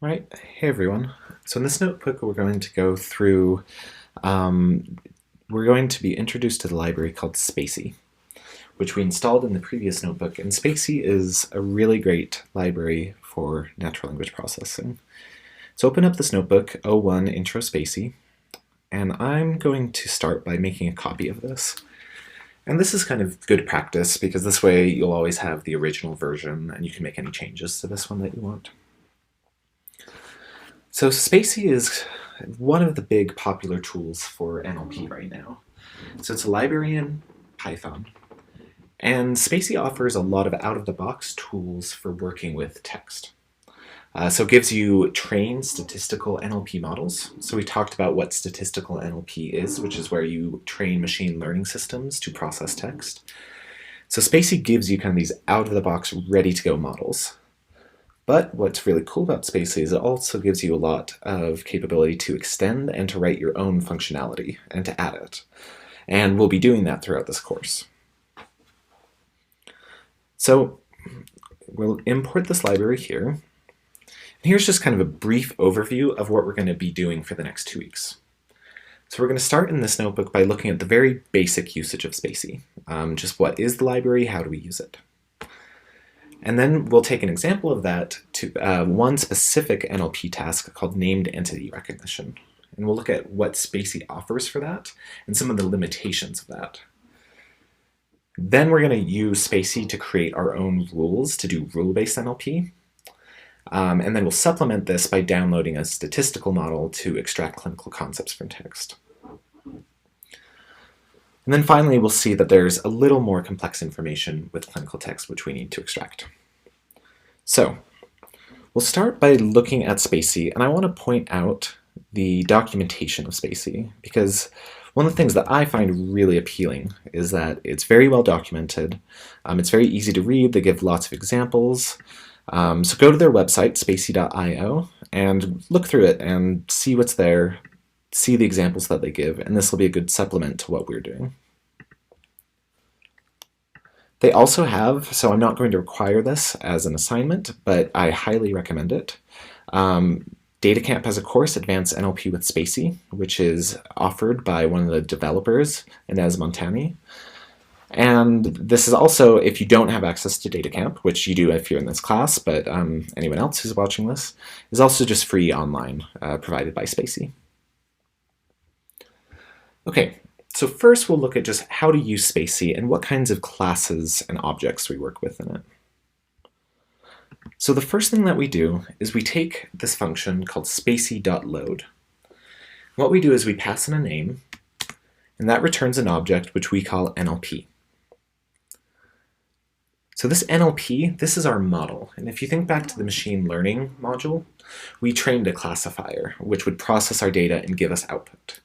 Right. Hey everyone. So in this notebook we're going to go through, we're going to be introduced to the library called spaCy, which we installed in the previous notebook. And spaCy is a really great library for natural language processing. So open up this notebook, O1 Intro spaCy, and I'm going to start by making a copy of this. And this is kind of good practice because this way you'll always have the original version and you can make any changes to this one that you want. So spaCy is one of the big popular tools for NLP right now. So it's a library in Python. And spaCy offers a lot of out-of-the-box tools for working with text. So it gives you trained statistical NLP models. So we talked about what statistical NLP is, which is where you train machine learning systems to process text. So spaCy gives you kind of these out-of-the-box, ready-to-go models. But what's really cool about spaCy is it also gives you a lot of capability to extend and to write your own functionality and to add it. And we'll be doing that throughout this course. So we'll import this library here. And here's just kind of a brief overview of what we're going to be doing for the next 2 weeks. So we're going to start in this notebook by looking at the very basic usage of spaCy. Just what is the library, how do we use it? And then we'll take an example of that to one specific NLP task called named entity recognition. And we'll look at what spaCy offers for that and some of the limitations of that. Then we're going to use spaCy to create our own rules to do rule-based NLP. And then we'll supplement this by downloading a statistical model to extract clinical concepts from text. And then finally, we'll see that there's a little more complex information with clinical text which we need to extract. So we'll start by looking at spaCy, and I want to point out the documentation of spaCy, because one of the things that I find really appealing is that it's very well documented. It's very easy to read. They give lots of examples. So go to their website, spacy.io, and look through it and see what's there, see the examples that they give, and this will be a good supplement to what we're doing. They also have, so I'm not going to require this as an assignment, but I highly recommend it. DataCamp has a course, Advanced NLP with spaCy, which is offered by one of the developers, Inez Montani. And this is also, if you don't have access to DataCamp, which you do if you're in this class, but anyone else who's watching this, is also just free online, provided by spaCy. Okay, so first we'll look at just how to use spaCy and what kinds of classes and objects we work with in it. So the first thing that we do is we take this function called spacy.load. What we do is we pass in a name, and that returns an object which we call NLP. So this NLP, this is our model. And if you think back to the machine learning module, we trained a classifier which would process our data and give us output.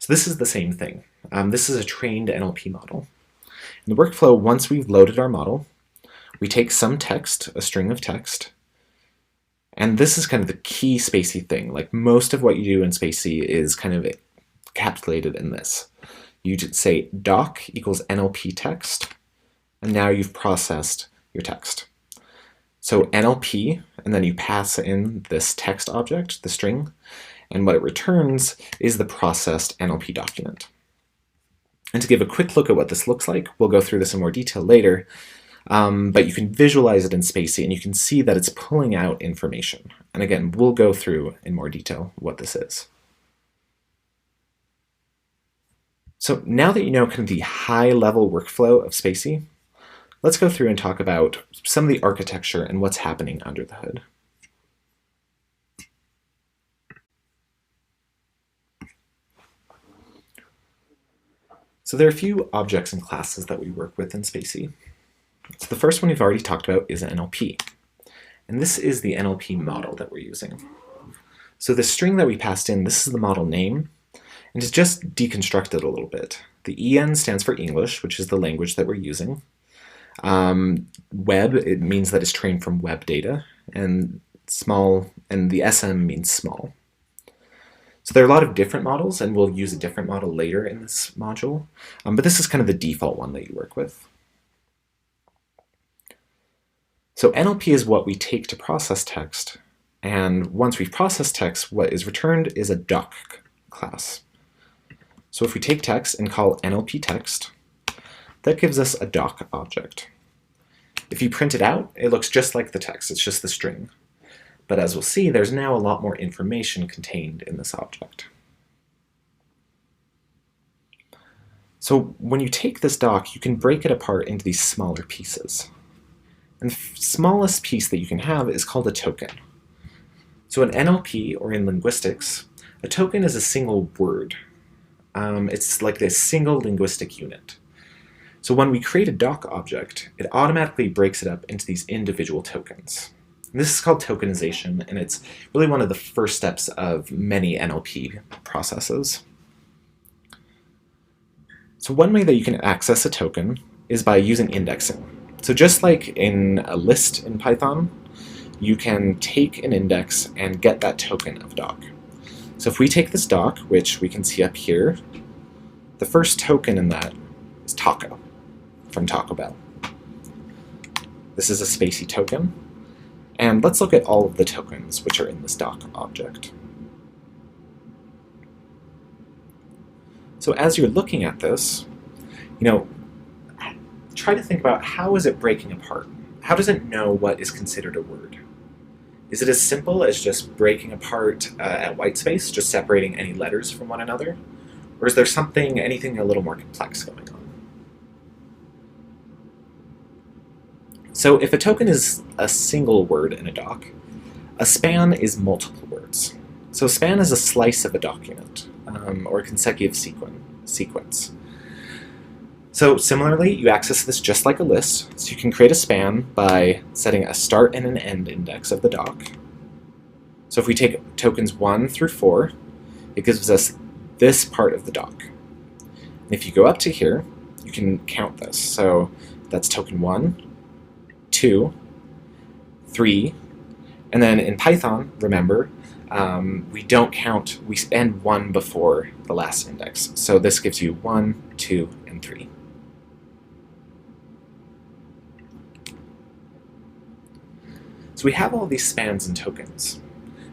So this is the same thing. This is a trained NLP model. In the workflow, once we've loaded our model, we take some text, a string of text, and this is kind of the key spaCy thing. Like most of what you do in spaCy is kind of encapsulated in this. You say doc equals NLP text, and now you've processed your text. So NLP, and then you pass in this text object, the string, and what it returns is the processed NLP document. And to give a quick look at what this looks like, we'll go through this in more detail later, but you can visualize it in spaCy and you can see that it's pulling out information. And again, we'll go through in more detail what this is. So now that you know kind of the high-level workflow of spaCy, let's go through and talk about some of the architecture and what's happening under the hood. So there are a few objects and classes that we work with in spaCy. So the first one we've already talked about is NLP. And this is the NLP model that we're using. So the string that we passed in, this is the model name, and it's just deconstructed a little bit. The EN stands for English, which is the language that we're using. Web, it means that it's trained from web data, and small, and the SM means small. So there are a lot of different models, and we'll use a different model later in this module, but this is kind of the default one that you work with. So NLP is what we take to process text, And once we've processed text, what is returned is a doc class. So if we take text and call NLP text, that gives us a doc object. If you print it out, it looks just like the text, it's just the string. But as we'll see, there's now a lot more information contained in this object. So when you take this doc, you can break it apart into these smaller pieces. And the smallest piece that you can have is called a token. So in NLP, or in linguistics, a token is a single word. It's like this single linguistic unit. So when we create a doc object, it automatically breaks it up into these individual tokens. And this is called tokenization, and it's really one of the first steps of many NLP processes. So one way that you can access a token is by using indexing. So just like in a list in Python, you can take an index and get that token of doc. So if we take this doc, which we can see up here, the first token in that is taco, from Taco Bell. This is a spaCy token. And let's look at all of the tokens which are in this doc object. So as you're looking at this, try to think about how is it breaking apart? How does it know what is considered a word? Is it as simple as just breaking apart at whitespace, just separating any letters from one another? Or is there anything a little more complex going on? So if a token is a single word in a doc, a span is multiple words. So a span is a slice of a document, or a consecutive sequence. So similarly, you access this just like a list. So you can create a span by setting a start and an end index of the doc. So if we take tokens 1 through 4, it gives us this part of the doc. And if you go up to here, you can count this. So that's token 1, 2, 3, and then in Python, remember, we don't count, we end 1 before the last index. So this gives you 1, 2, and 3. So we have all these spans and tokens.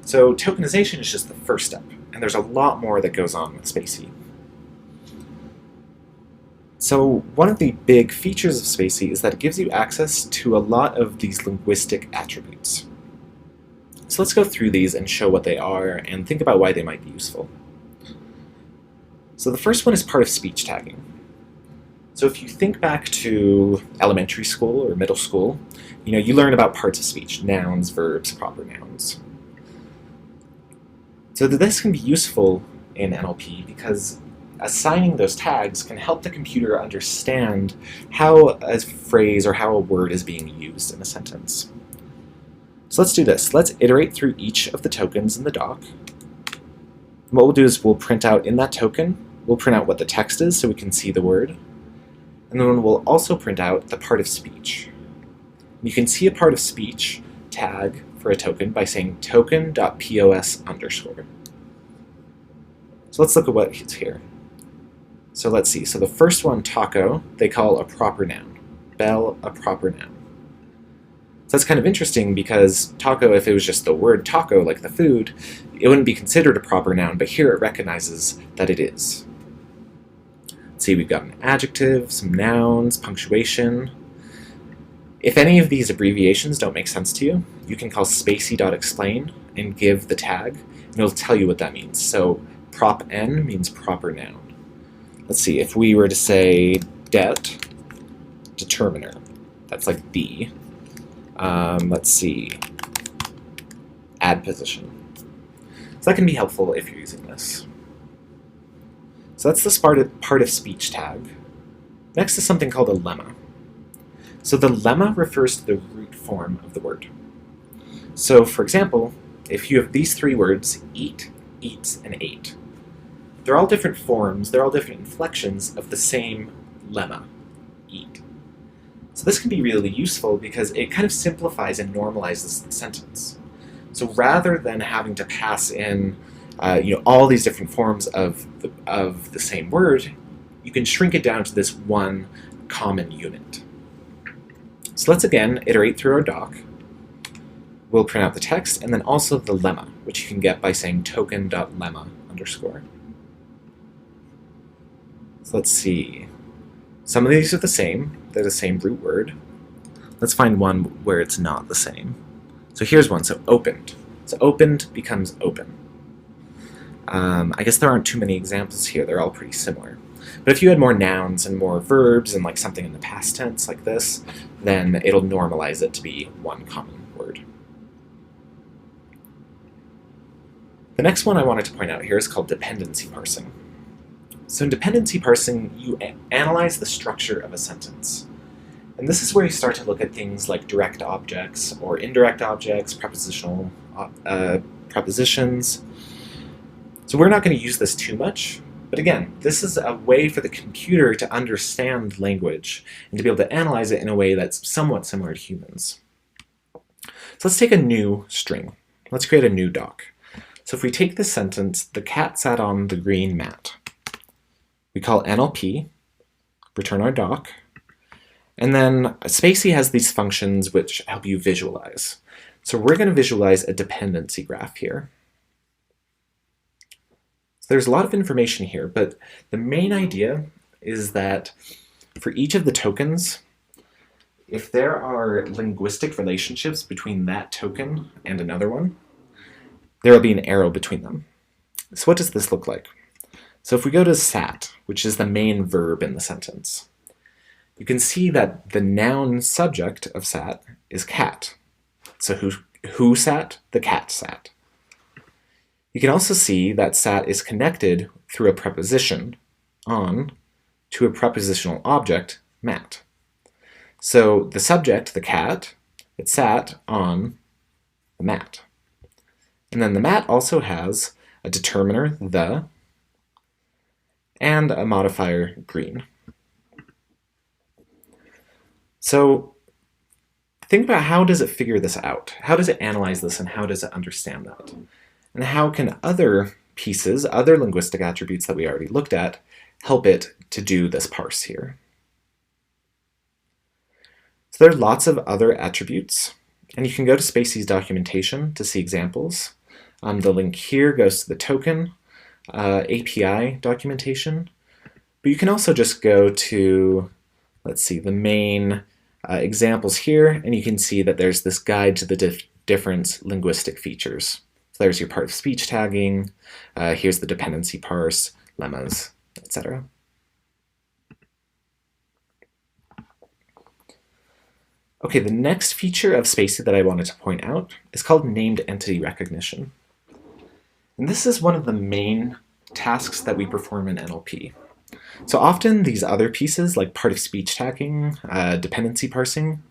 So tokenization is just the first step, and there's a lot more that goes on with spaCy. So one of the big features of spaCy is that it gives you access to a lot of these linguistic attributes. So let's go through these and show what they are and think about why they might be useful. So the first one is part of speech tagging. So if you think back to elementary school or middle school, you learn about parts of speech, nouns, verbs, proper nouns. So this can be useful in NLP because assigning those tags can help the computer understand how a phrase or how a word is being used in a sentence. So let's do this. Let's iterate through each of the tokens in the doc. And what we'll do is we'll print out in that token, we'll print out what the text is so we can see the word. And then we'll also print out the part of speech. You can see a part of speech tag for a token by saying token.pos_. So let's look at what is here. So let's see. So the first one, taco, they call a proper noun. Bell, a proper noun. So that's kind of interesting because taco, if it was just the word taco, like the food, it wouldn't be considered a proper noun, but here it recognizes that it is. Let's see, we've got an adjective, some nouns, punctuation. If any of these abbreviations don't make sense to you, you can call spaCy.explain and give the tag, and it'll tell you what that means. So prop n means proper noun. Let's see, if we were to say det determiner, that's like the. Let's see, add position. So that can be helpful if you're using this. So that's this part of speech tag. Next is something called a lemma. So the lemma refers to the root form of the word. So for example, if you have these three words, eat, eats, and ate, they're all different forms, they're all different inflections of the same lemma, eat. So this can be really useful because it kind of simplifies and normalizes the sentence. So rather than having to pass in all these different forms of the same word, you can shrink it down to this one common unit. So let's again iterate through our doc. we'll print out the text, and then also the lemma, which you can get by saying token.lemma underscore. So let's see. Some of these are the same. They're the same root word. Let's find one where it's not the same. So here's one, so opened. So opened becomes open. I guess there aren't too many examples here. They're all pretty similar. But if you had more nouns and more verbs and like something in the past tense like this, then it'll normalize it to be one common word. The next one I wanted to point out here is called dependency parsing. So in dependency parsing, you analyze the structure of a sentence. And this is where you start to look at things like direct objects or indirect objects, prepositional prepositions. So we're not going to use this too much, but again, this is a way for the computer to understand language and to be able to analyze it in a way that's somewhat similar to humans. So let's take a new string. Let's create a new doc. So if we take this sentence, the cat sat on the green mat. We call NLP, return our doc, and then spaCy has these functions which help you visualize. So we're going to visualize a dependency graph here. So there's a lot of information here, but the main idea is that for each of the tokens, if there are linguistic relationships between that token and another one, there will be an arrow between them. So what does this look like? So if we go to sat, which is the main verb in the sentence, you can see that the noun subject of sat is cat. So who sat? The cat sat. You can also see that sat is connected through a preposition, on, to a prepositional object, mat. So the subject, the cat, it sat on the mat. And then the mat also has a determiner, the, and a modifier, green. So think about how does it figure this out? How does it analyze this and how does it understand that? And how can other pieces, other linguistic attributes that we already looked at, help it to do this parse here? So there are lots of other attributes, and you can go to spaCy's documentation to see examples. The link here goes to the token API documentation, but you can also just go to, let's see, the main examples here, and you can see that there's this guide to the different linguistic features. So there's your part of speech tagging, here's the dependency parse, lemmas, etc. Okay, the next feature of spaCy that I wanted to point out is called named entity recognition. And this is one of the main tasks that we perform in NLP. So often these other pieces, like part of speech tagging, dependency parsing,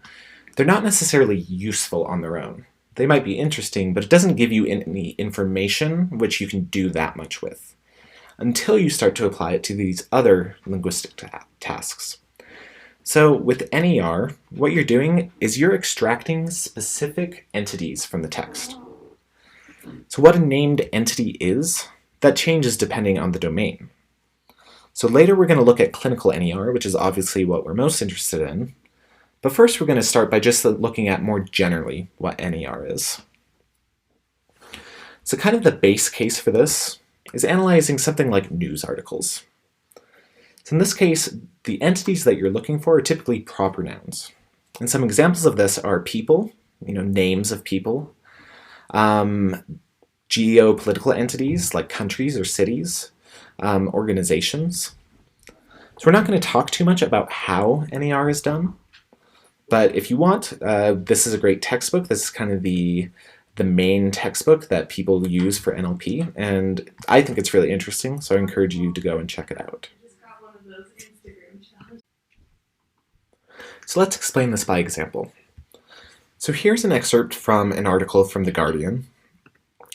they're not necessarily useful on their own. They might be interesting, but it doesn't give you any information which you can do that much with until you start to apply it to these other linguistic tasks. So with NER, what you're doing is you're extracting specific entities from the text. So what a named entity is, that changes depending on the domain. So later we're going to look at clinical NER, which is obviously what we're most interested in. But first we're going to start by just looking at more generally what NER is. So kind of the base case for this is analyzing something like news articles. So in this case, the entities that you're looking for are typically proper nouns. And some examples of this are people, names of people, geopolitical entities like countries or cities, organizations. So we're not going to talk too much about how NER is done, but if you want, this is a great textbook. This is kind of the main textbook that people use for NLP, and I think it's really interesting, so I encourage you to go and check it out. So let's explain this by example. So here's an excerpt from an article from The Guardian,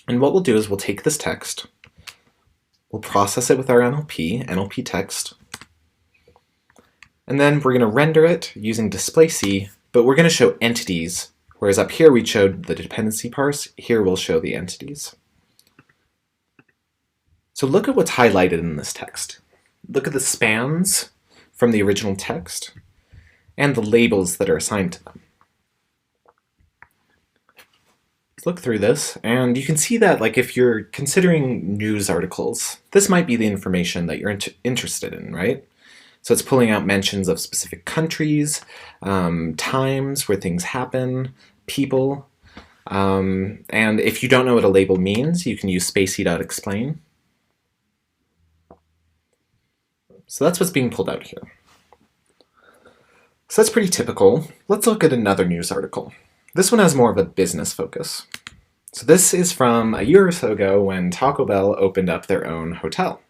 and what we'll do is we'll take this text, we'll process it with our NLP text, and then we're going to render it using spaCy, but we're going to show entities, whereas up here we showed the dependency parse, here we'll show the entities. So look at what's highlighted in this text. Look at the spans from the original text and the labels that are assigned to them. look through this, and you can see that like if you're considering news articles, this might be the information that you're interested in, right? So it's pulling out mentions of specific countries, times where things happen, people, and if you don't know what a label means, you can use spaCy.explain. So that's what's being pulled out here. So that's pretty typical. Let's look at another news article. This one has more of a business focus. So this is from a year or so ago when Taco Bell opened up their own hotel,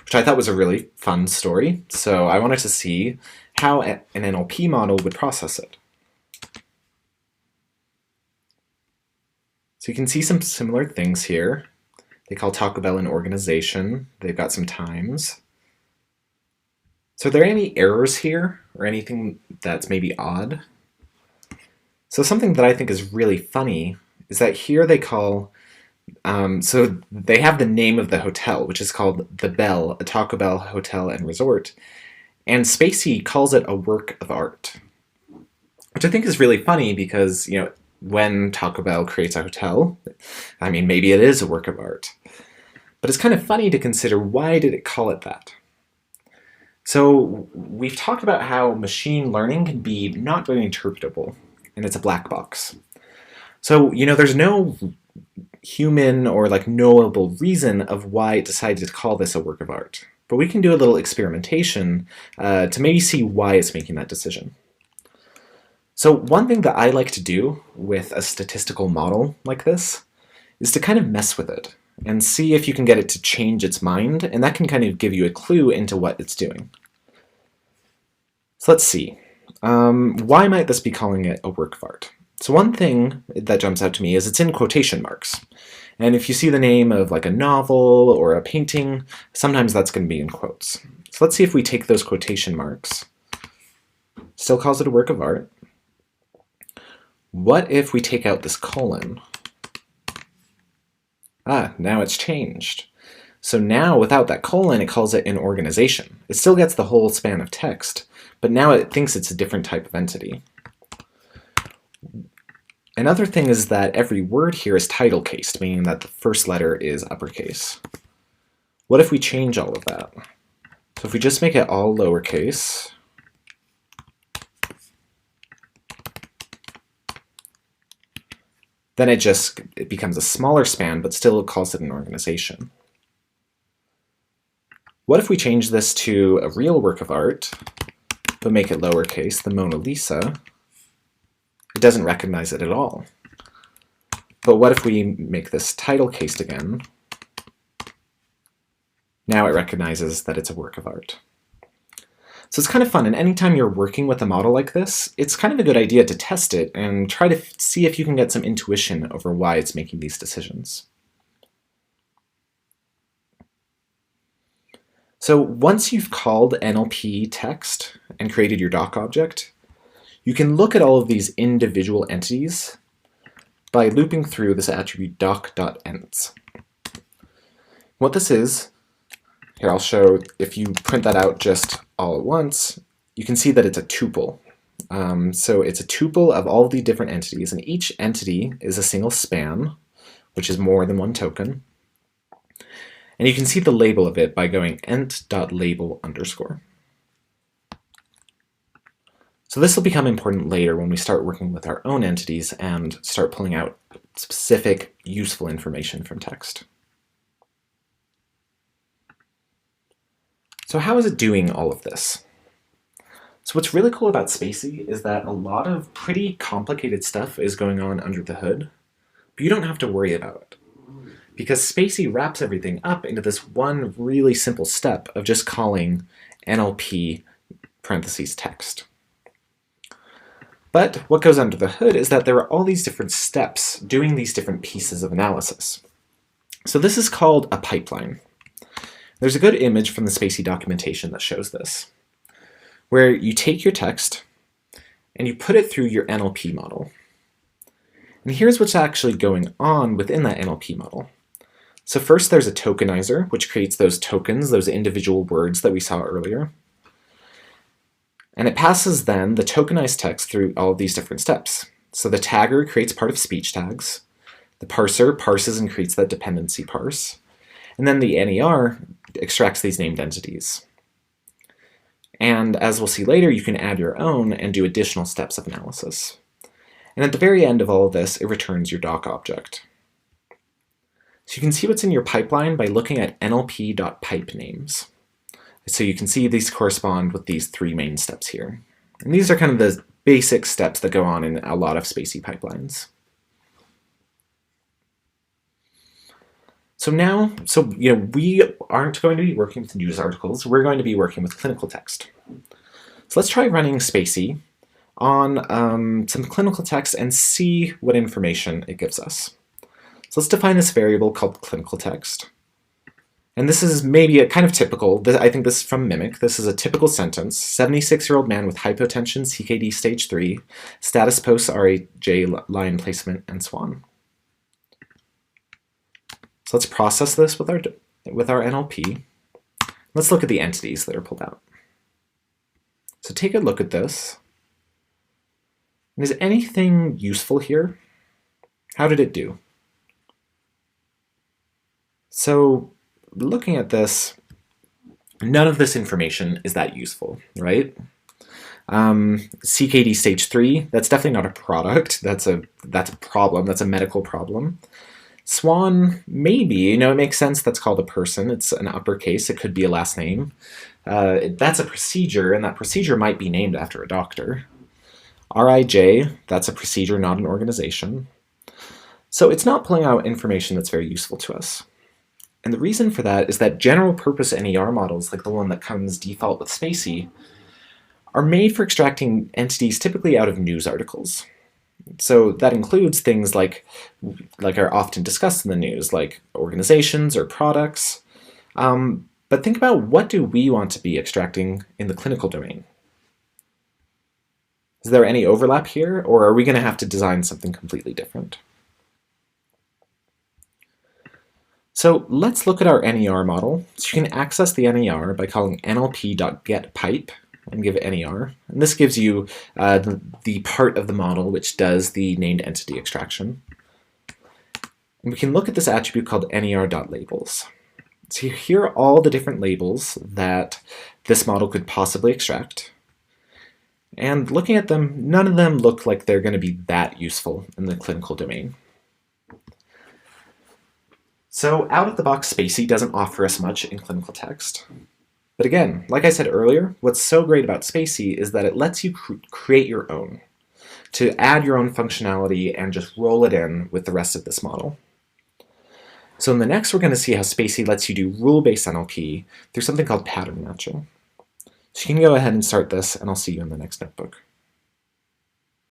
which I thought was a really fun story. So I wanted to see how an NLP model would process it. So you can see some similar things here. They call Taco Bell an organization. They've got some times. So are there any errors here or anything that's maybe odd? So something that I think is really funny is that here they call, so they have the name of the hotel, which is called The Bell, a Taco Bell hotel and resort, and spaCy calls it a work of art, which I think is really funny because, you know, when Taco Bell creates a hotel, I mean, maybe it is a work of art, but it's kind of funny to consider why did it call it that? So we've talked about how machine learning can be not very interpretable, and it's a black box. So, you know, there's no human or like knowable reason of why it decided to call this a work of art. But we can do a little experimentation to maybe see why it's making that decision. So one thing that I like to do with a statistical model like this is to kind of mess with it and see if you can get it to change its mind, and that can kind of give you a clue into what it's doing. So let's see. Why might this be calling it a work of art? So one thing that jumps out to me is it's in quotation marks. And if you see the name of like a novel or a painting, sometimes that's going to be in quotes. So let's see if we take those quotation marks. Still calls it a work of art. What if we take out this colon? Ah, now it's changed. So now without that colon, it calls it an organization. It still gets the whole span of text, but now it thinks it's a different type of entity. Another thing is that every word here is title cased, meaning that the first letter is uppercase. What if we change all of that? So if we just make it all lowercase, then it becomes a smaller span, but still calls it an organization. What if we change this to a real work of art, but make it lowercase, the Mona Lisa? It doesn't recognize it at all. But what if we make this title cased again? Now it recognizes that it's a work of art. So it's kind of fun, and anytime you're working with a model like this, it's kind of a good idea to test it and try to see if you can get some intuition over why it's making these decisions. So once you've called NLP text and created your doc object, you can look at all of these individual entities by looping through this attribute doc.ents. What this is, here I'll show, if you print that out just all at once, you can see that it's a tuple. So it's a tuple of all the different entities, and each entity is a single span, which is more than one token. And you can see the label of it by going ent.label_. So this will become important later when we start working with our own entities and start pulling out specific useful information from text. So how is it doing all of this? So what's really cool about spaCy is that a lot of pretty complicated stuff is going on under the hood, but you don't have to worry about it, because spaCy wraps everything up into this one really simple step of just calling NLP parentheses text. But what goes under the hood is that there are all these different steps doing these different pieces of analysis. So this is called a pipeline. There's a good image from the spaCy documentation that shows this, where you take your text and you put it through your NLP model. And here's what's actually going on within that NLP model. So first there's a tokenizer, which creates those tokens, those individual words that we saw earlier. And it passes then the tokenized text through all of these different steps. So the tagger creates part of speech tags. The parser parses and creates that dependency parse. And then the NER extracts these named entities. And as we'll see later, you can add your own and do additional steps of analysis. And at the very end of all of this, it returns your doc object. So you can see what's in your pipeline by looking at nlp.pipe names. So you can see these correspond with these three main steps here. And these are kind of the basic steps that go on in a lot of spaCy pipelines. So now, we aren't going to be working with news articles, we're going to be working with clinical text. So let's try running spaCy on some clinical text and see what information it gives us. So let's define this variable called clinical text. And this is maybe a kind of typical, I think this is from Mimic, this is a typical sentence, 76-year-old man with hypotension, CKD stage 3, status post RAJ line placement, and SWAN. So let's process this with our NLP. Let's look at the entities that are pulled out. So take a look at this. And is anything useful here? How did it do? So looking at this, none of this information is that useful, right? CKD stage 3, that's definitely not a product. That's a problem. That's a medical problem. SWAN, maybe, it makes sense. That's called a person. It's an uppercase. It could be a last name. That's a procedure, and that procedure might be named after a doctor. RIJ, that's a procedure, not an organization. So it's not pulling out information that's very useful to us. And the reason for that is that general purpose NER models, like the one that comes default with spaCy, are made for extracting entities typically out of news articles. So that includes things like are often discussed in the news, like organizations or products. But think about, what do we want to be extracting in the clinical domain? Is there any overlap here, or are we going to have to design something completely different? So let's look at our NER model. So you can access the NER by calling nlp.getPipe and give it NER. And this gives you the part of the model which does the named entity extraction. And we can look at this attribute called ner.labels. So here are all the different labels that this model could possibly extract. And looking at them, none of them look like they're going to be that useful in the clinical domain. So out of the box, spaCy doesn't offer us much in clinical text. But again, like I said earlier, what's so great about spaCy is that it lets you create your own, to add your own functionality and just roll it in with the rest of this model. So in the next, we're going to see how spaCy lets you do rule-based NLP through something called pattern matching. So you can go ahead and start this, and I'll see you in the next notebook.